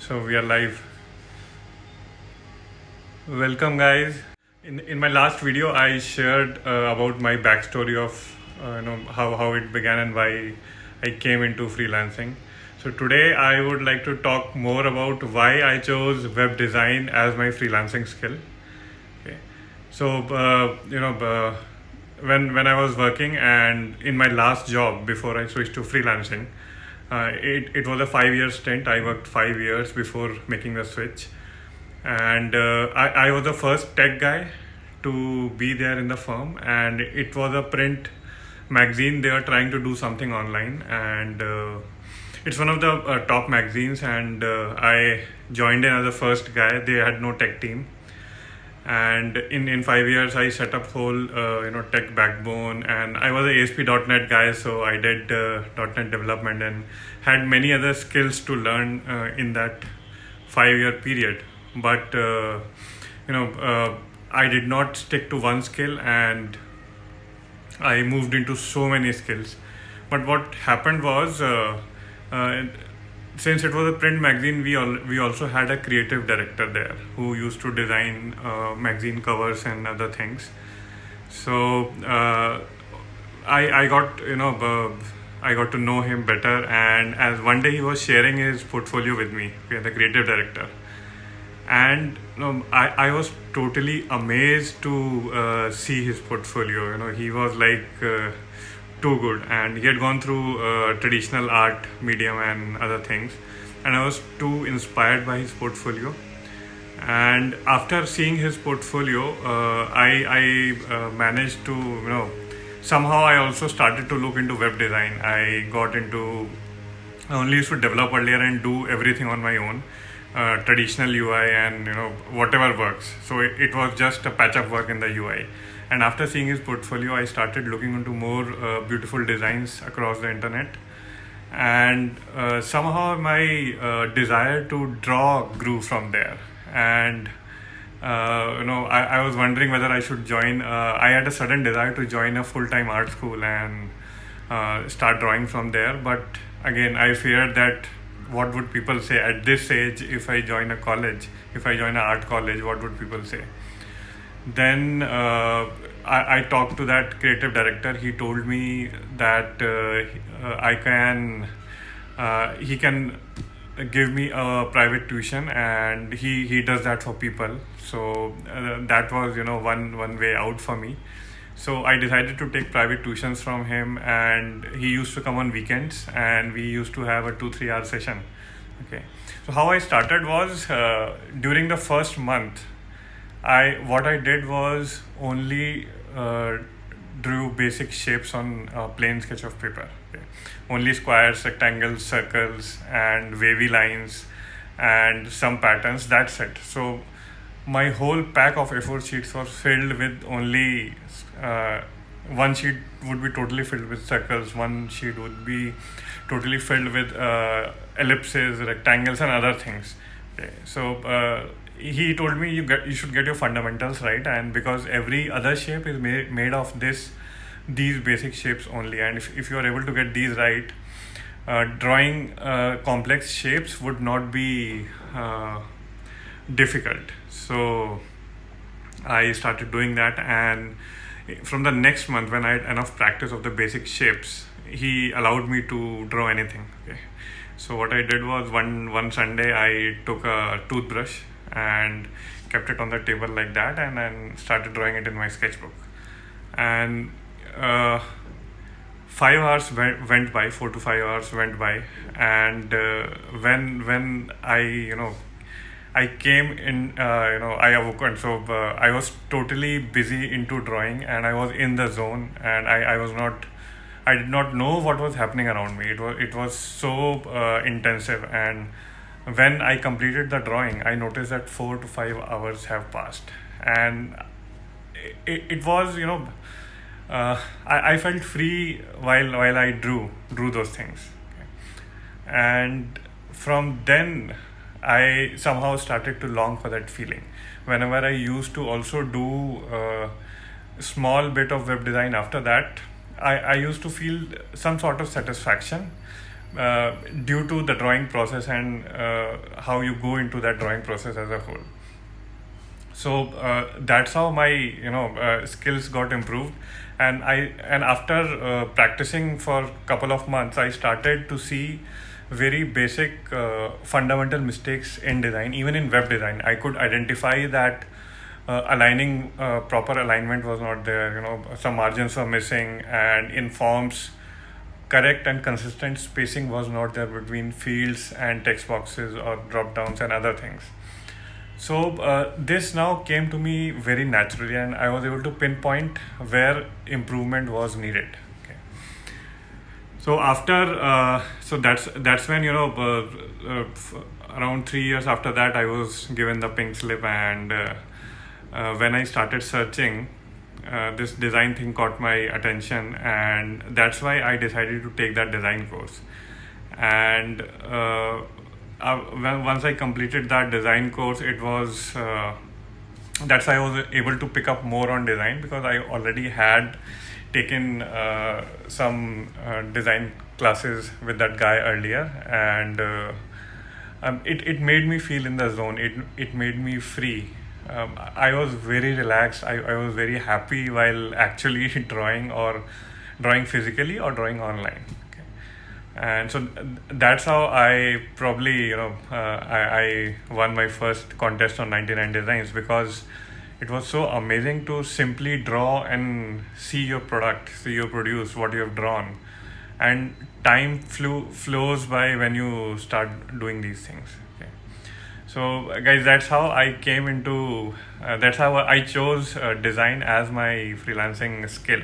So we are live. Welcome, guys. In my last video, I shared about my backstory of how it began and why I came into freelancing. So today, I would like to talk more about why I chose web design as my freelancing skill. Okay. So when I was working and in my last job before I switched to freelancing, it was a 5 year stint. I worked 5 years before making the switch, and I was the first tech guy to be there in the firm, and it was a print magazine. They were trying to do something online, and it's one of the top magazines, and I joined in as the first guy. They had no tech team, and in 5 years I set up whole tech backbone, and I was a ASP.NET guy, so I did .NET development and had many other skills to learn in that 5 year period. But I did not stick to one skill, and I moved into so many skills. But what happened was, uh, since it was a print magazine, we also had a creative director there who used to design magazine covers and other things. So I got I got to know him better, and as one day he was sharing his portfolio with me, the creative director, and I was totally amazed to see his portfolio. He was like too good, and he had gone through traditional art medium and other things, and I was too inspired by his portfolio. And after seeing his portfolio, I managed to somehow I also started to look into web design. I only used to develop earlier and do everything on my own, traditional UI and whatever works. So it was just a patch up work in the UI. And after seeing his portfolio, I started looking into more beautiful designs across the internet, and somehow my desire to draw grew from there. And I was wondering whether I should join. I had a sudden desire to join a full-time art school and start drawing from there. But again, I feared that what would people say at this age if I join a college, if I join an art college, what would people say? Then I talked to that creative director. He told me that he can give me a private tuition, and he does that for people. So that was one way out for me. So I decided to take private tuitions from him, and he used to come on weekends, and we used to have a 2-3 hour session. Okay, so how I started was, during the first month, what I did was only drew basic shapes on a plain sketch of paper. Okay. Only squares, rectangles, circles, and wavy lines, and some patterns. That's it. So my whole pack of A4 sheets was filled with only one sheet would be totally filled with circles, one sheet would be totally filled with ellipses, rectangles, and other things. Okay. So he told me you should get your fundamentals right, and because every other shape is made of these basic shapes only, and if you are able to get these right, drawing complex shapes would not be difficult. So I started doing that, and from the next month, when I had enough practice of the basic shapes, he allowed me to draw anything. Okay. So what I did was, one Sunday I took a toothbrush and kept it on the table like that, and then started drawing it in my sketchbook. And 5 hours went by, 4 to 5 hours went by, and when I came in, I awoke, and so I was totally busy into drawing, and I was in the zone, and I did not know what was happening around me. It was so intensive, and when I completed the drawing, I noticed that 4 to 5 hours have passed, and it was I felt free while I drew those things. Okay. And from then I somehow started to long for that feeling. Whenever I used to also do a small bit of web design after that, I used to feel some sort of satisfaction due to the drawing process and how you go into that drawing process as a whole. So that's how my skills got improved. And after practicing for a couple of months, I started to see very basic fundamental mistakes in design. Even in web design, I could identify that aligning proper alignment was not there, some margins were missing, and in forms correct and consistent spacing was not there between fields and text boxes or drop downs and other things. So this now came to me very naturally, and I was able to pinpoint where improvement was needed. Okay. So after that's when around 3 years after that, I was given the pink slip, and when I started searching, this design thing caught my attention, and that's why I decided to take that design course. And once I completed that design course, it was that's why I was able to pick up more on design, because I already had taken some design classes with that guy earlier, and it made me feel in the zone. It made me free. I was very relaxed. I was very happy while actually drawing physically or drawing online. Okay. And so that's how I probably I won my first contest on 99 Designs, because it was so amazing to simply draw and see your product, see your produce, what you have drawn, and time flows by when you start doing these things. Okay. So guys, that's how I came into that's how I chose design as my freelancing skill.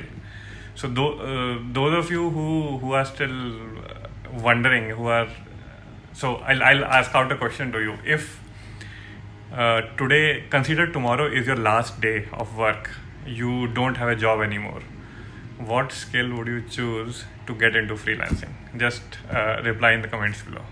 So those of you who are still wondering, so I'll ask out a question to you. If today, consider tomorrow is your last day of work, you don't have a job anymore, what skill would you choose to get into freelancing? Just reply in the comments below.